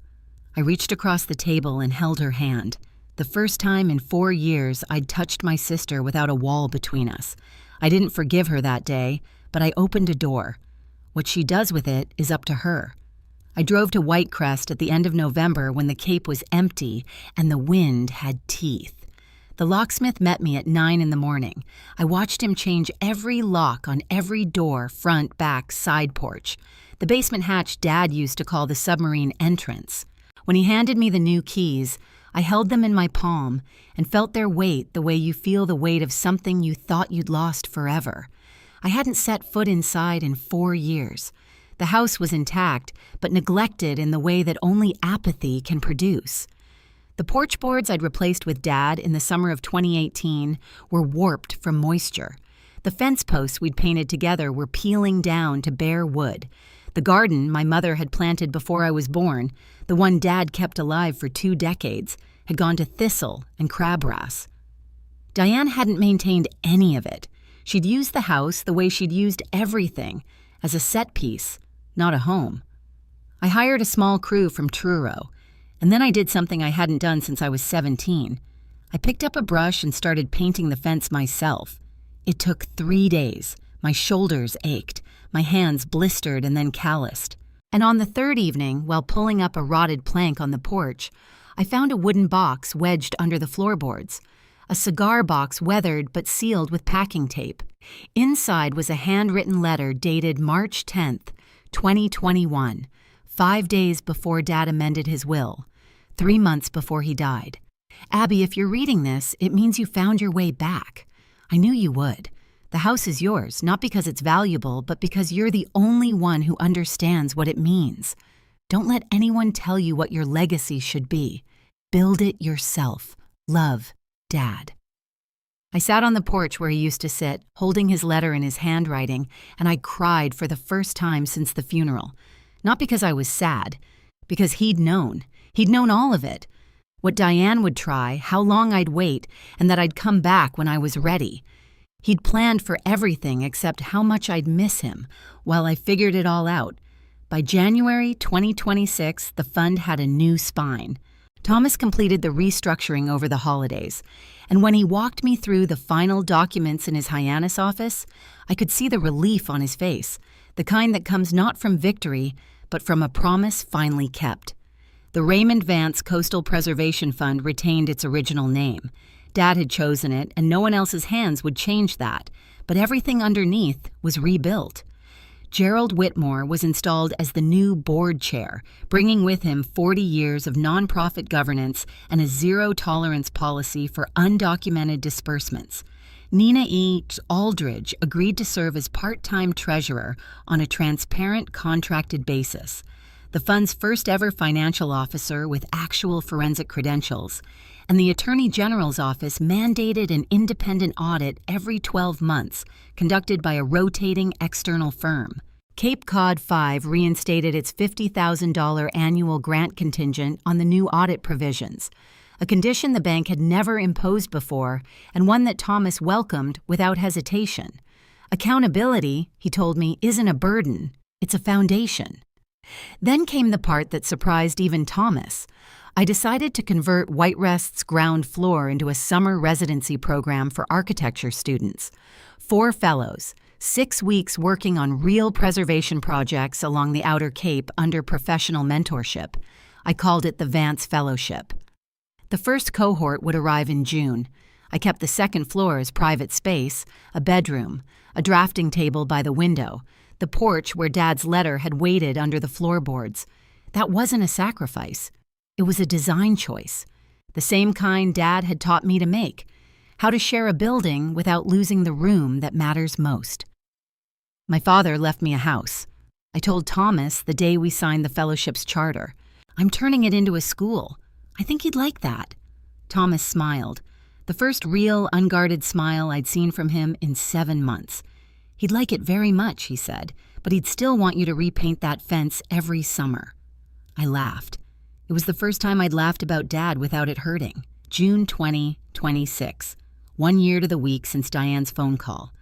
I reached across the table and held her hand. The first time in 4 years I'd touched my sister without a wall between us. I didn't forgive her that day, but I opened a door. What she does with it is up to her. I drove to Whitecrest at the end of November when the Cape was empty and the wind had teeth. The locksmith met me at 9 in the morning. I watched him change every lock on every door, front, back, side porch. The basement hatch Dad used to call the submarine entrance. When he handed me the new keys, I held them in my palm and felt their weight the way you feel the weight of something you thought you'd lost forever. I hadn't set foot inside in 4 years. The house was intact, but neglected in the way that only apathy can produce. The porch boards I'd replaced with Dad in the summer of 2018 were warped from moisture. The fence posts we'd painted together were peeling down to bare wood. The garden my mother had planted before I was born, the one Dad kept alive for 2 decades, had gone to thistle and crabgrass. Diane hadn't maintained any of it. She'd used the house the way she'd used everything, as a set piece, not a home. I hired a small crew from Truro, and then I did something I hadn't done since I was 17. I picked up a brush and started painting the fence myself. It took 3 days. My shoulders ached, my hands blistered and then calloused. And on the 3rd evening, while pulling up a rotted plank on the porch, I found a wooden box wedged under the floorboards. A cigar box weathered but sealed with packing tape. Inside was a handwritten letter dated March 10th, 2021, 5 days before Dad amended his will, 3 months before he died. "Abby, if you're reading this, it means you found your way back. I knew you would. The house is yours, not because it's valuable, but because you're the only one who understands what it means. Don't let anyone tell you what your legacy should be. Build it yourself. Love, Dad." I sat on the porch where he used to sit, holding his letter in his handwriting, and I cried for the first time since the funeral. Not because I was sad, because he'd known. He'd known all of it. What Diane would try, how long I'd wait, and that I'd come back when I was ready. He'd planned for everything except how much I'd miss him, while I figured it all out. By January 2026, the fund had a new spine. Thomas completed the restructuring over the holidays, and when he walked me through the final documents in his Hyannis office, I could see the relief on his face, the kind that comes not from victory, but from a promise finally kept. The Raymond Vance Coastal Preservation Fund retained its original name. Dad had chosen it, and no one else's hands would change that, but everything underneath was rebuilt. Gerald Whitmore was installed as the new board chair, bringing with him 40 years of nonprofit governance and a zero-tolerance policy for undocumented disbursements. Nina E. Aldridge agreed to serve as part-time treasurer on a transparent, contracted basis. The fund's first-ever financial officer with actual forensic credentials, and the Attorney General's office mandated an independent audit every 12 months, conducted by a rotating external firm. Cape Cod 5 reinstated its $50,000 annual grant contingent on the new audit provisions, a condition the bank had never imposed before and one that Thomas welcomed without hesitation. Accountability, he told me, isn't a burden, it's a foundation. Then came the part that surprised even Thomas. I decided to convert White Rest's ground floor into a summer residency program for architecture students. 4 fellows, 6 weeks working on real preservation projects along the Outer Cape under professional mentorship. I called it the Vance Fellowship. The first cohort would arrive in June. I kept the second floor as private space, a bedroom, a drafting table by the window, the porch where Dad's letter had waited under the floorboards. That wasn't a sacrifice. It was a design choice, the same kind Dad had taught me to make, how to share a building without losing the room that matters most. My father left me a house. I told Thomas the day we signed the fellowship's charter. I'm turning it into a school. I think he'd like that. Thomas smiled, the first real, unguarded smile I'd seen from him in 7 months. He'd like it very much, he said, but he'd still want you to repaint that fence every summer. I laughed. It was the first time I'd laughed about Dad without it hurting. June 2026, 1 year to the week since Diane's phone call.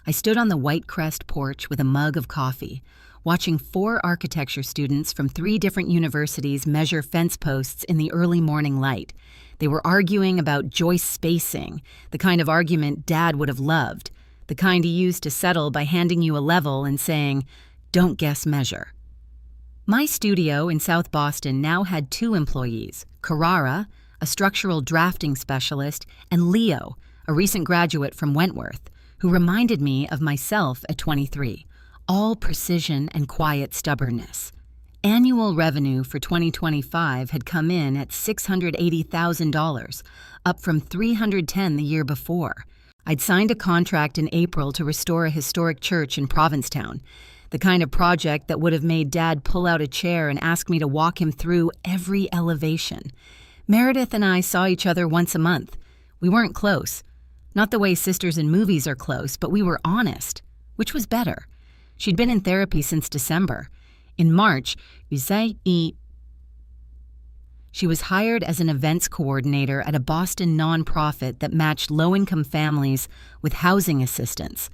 I stood on the White Crest porch with a mug of coffee, watching 4 architecture students from 3 different universities measure fence posts in the early morning light. They were arguing about joist spacing, the kind of argument Dad would have loved, the kind he used to settle by handing you a level and saying, "Don't guess measure." My studio in South Boston now had 2 employees, Carrara, a structural drafting specialist, and Leo, a recent graduate from Wentworth, who reminded me of myself at 23, all precision and quiet stubbornness. Annual revenue for 2025 had come in at $680,000, up from $310,000 the year before. I'd signed a contract in April to restore a historic church in Provincetown, the kind of project that would have made Dad pull out a chair and ask me to walk him through every elevation. Meredith and I saw each other once a month. We weren't close. Not the way sisters in movies are close, but we were honest, which was better. She'd been in therapy since December. In March, she was hired as an events coordinator at a Boston nonprofit that matched low-income families with housing assistance.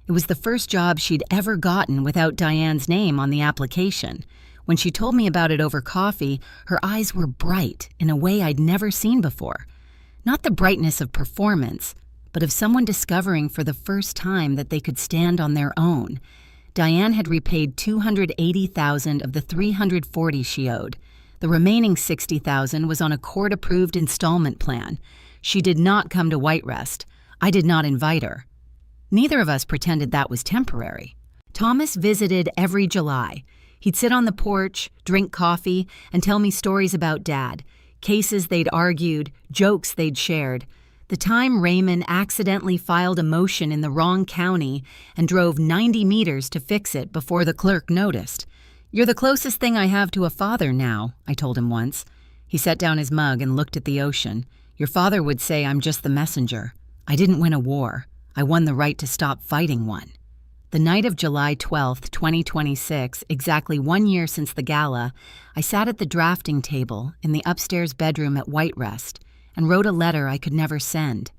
It was the first job she'd ever gotten without Diane's name on the application. When she told me about it over coffee, her eyes were bright in a way I'd never seen before. Not the brightness of performance, but of someone discovering for the first time that they could stand on their own. Diane had repaid $280,000 of the $340,000 she owed. The remaining $60,000 was on a court-approved installment plan. She did not come to White Rest. I did not invite her. Neither of us pretended that was temporary. Thomas visited every July. He'd sit on the porch, drink coffee, and tell me stories about Dad, cases they'd argued, jokes they'd shared. The time Raymond accidentally filed a motion in the wrong county and drove 90 meters to fix it before the clerk noticed. "You're the closest thing I have to a father now," I told him once. He set down his mug and looked at the ocean. "Your father would say I'm just the messenger. I didn't win a war. I won the right to stop fighting one." The night of July 12th, 2026, exactly 1 year since the gala, I sat at the drafting table in the upstairs bedroom at White Rest and wrote a letter I could never send.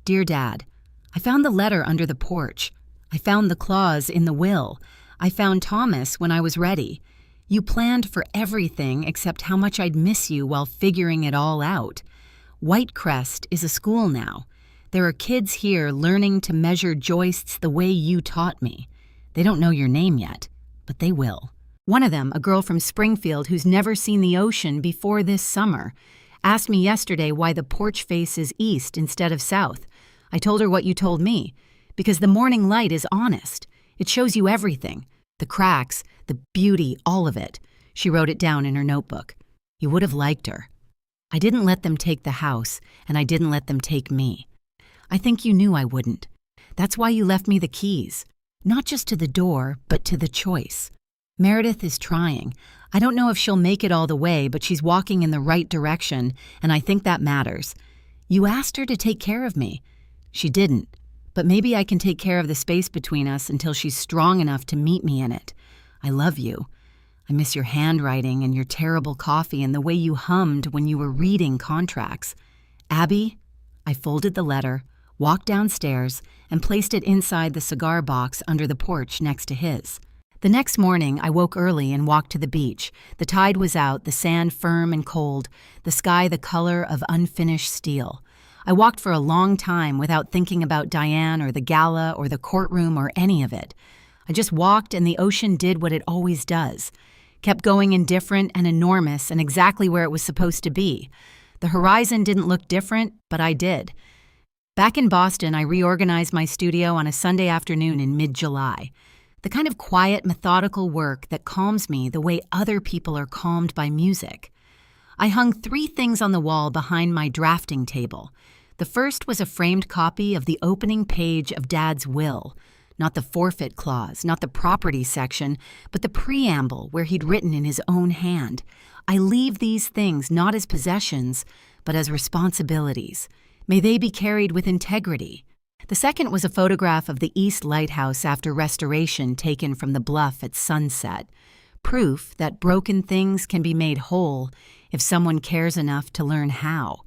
"Dear Dad, I found the letter under the porch. I found the clause in the will. I found Thomas when I was ready. You planned for everything except how much I'd miss you while figuring it all out. White Crest is a school now. There are kids here learning to measure joists the way you taught me. They don't know your name yet, but they will. One of them, a girl from Springfield who's never seen the ocean before this summer. Asked me yesterday why the porch face is east instead of south. I told her what you told me. Because the morning light is honest. It shows you everything. The cracks, the beauty, all of it. She wrote it down in her notebook. You would have liked her. I didn't let them take the house, and I didn't let them take me. I think you knew I wouldn't. That's why you left me the keys. Not just to the door, but to the choice. Meredith is trying. I don't know if she'll make it all the way, but she's walking in the right direction, and I think that matters. You asked her to take care of me. She didn't. But maybe I can take care of the space between us until she's strong enough to meet me in it. I love you. I miss your handwriting and your terrible coffee and the way you hummed when you were reading contracts. Abby, I folded the letter, walked downstairs, and placed it inside the cigar box under the porch next to his. The next morning, I woke early and walked to the beach. The tide was out, the sand firm and cold, the sky the color of unfinished steel. I walked for a long time without thinking about Diane or the gala or the courtroom or any of it. I just walked and the ocean did what it always does. Kept going indifferent and enormous and exactly where it was supposed to be. The horizon didn't look different, but I did. Back in Boston, I reorganized my studio on a Sunday afternoon in mid-July. The kind of quiet, methodical work that calms me the way other people are calmed by music. I hung 3 things on the wall behind my drafting table. The first was a framed copy of the opening page of Dad's will. Not the forfeit clause, not the property section, but the preamble where he'd written in his own hand. I leave these things not as possessions, but as responsibilities. May they be carried with integrity. The second was a photograph of the East Lighthouse after restoration taken from the bluff at sunset. Proof that broken things can be made whole if someone cares enough to learn how.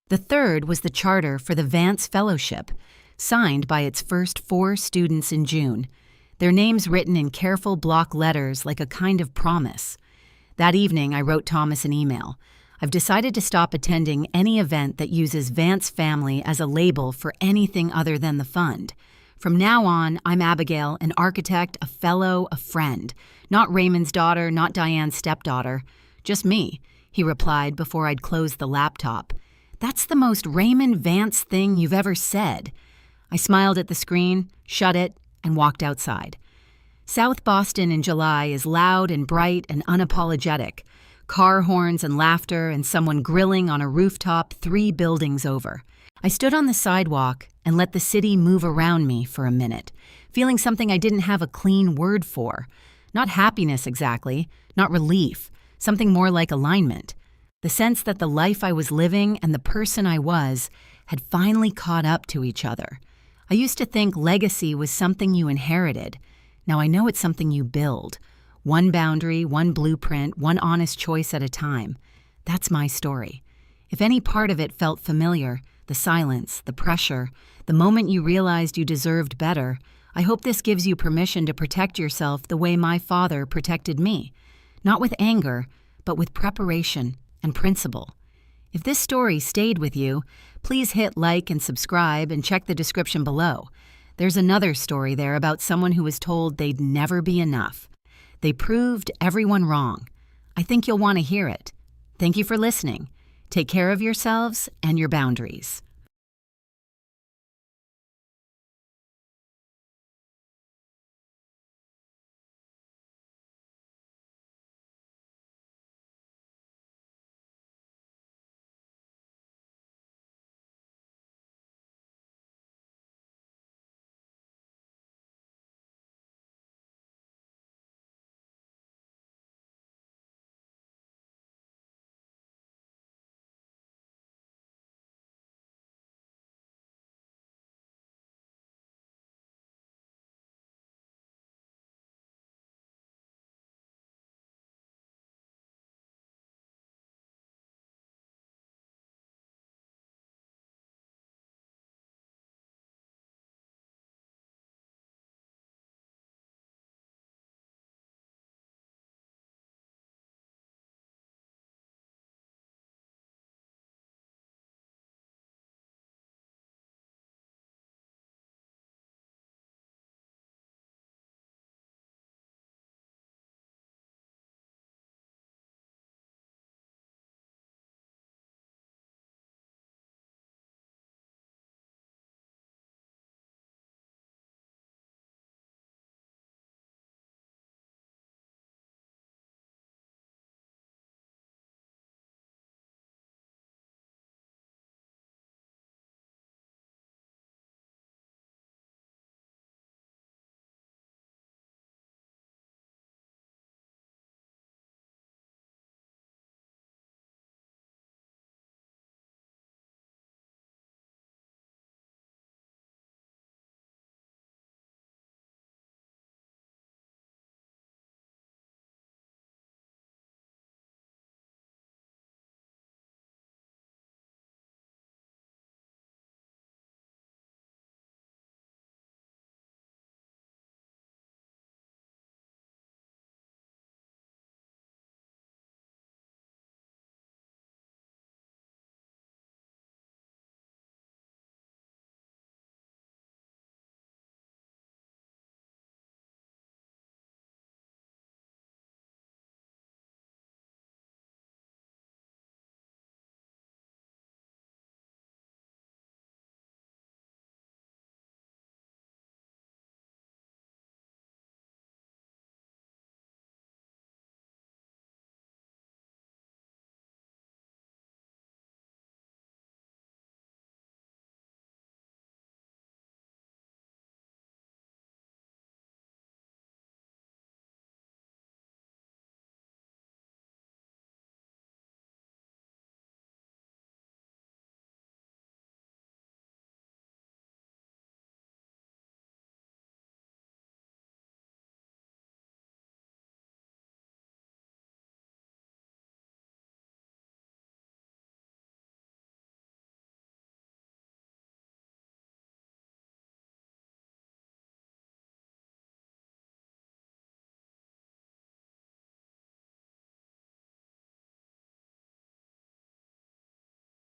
The third was the charter for the Vance Fellowship, signed by its first 4 students in June, their names written in careful block letters like a kind of promise. That evening, I wrote Thomas an email. I've decided to stop attending any event that uses Vance Family as a label for anything other than the fund. From now on, I'm Abigail, an architect, a fellow, a friend. Not Raymond's daughter, not Diane's stepdaughter. Just me, he replied before I'd closed the laptop. That's the most Raymond Vance thing you've ever said. I smiled at the screen, shut it, and walked outside. South Boston in July is loud and bright and unapologetic. Car horns and laughter and someone grilling on a rooftop 3 buildings over. I stood on the sidewalk and let the city move around me for a minute, feeling something I didn't have a clean word for. Not happiness exactly, not relief, something more like alignment. The sense that the life I was living and the person I was had finally caught up to each other. I used to think legacy was something you inherited. Now I know it's something you build. One boundary, one blueprint, one honest choice at a time. That's my story. If any part of it felt familiar, the silence, the pressure, the moment you realized you deserved better, I hope this gives you permission to protect yourself the way my father protected me. Not with anger, but with preparation and principle. If this story stayed with you, please hit like and subscribe and check the description below. There's another story there about someone who was told they'd never be enough. They proved everyone wrong. I think you'll want to hear it. Thank you for listening. Take care of yourselves and your boundaries.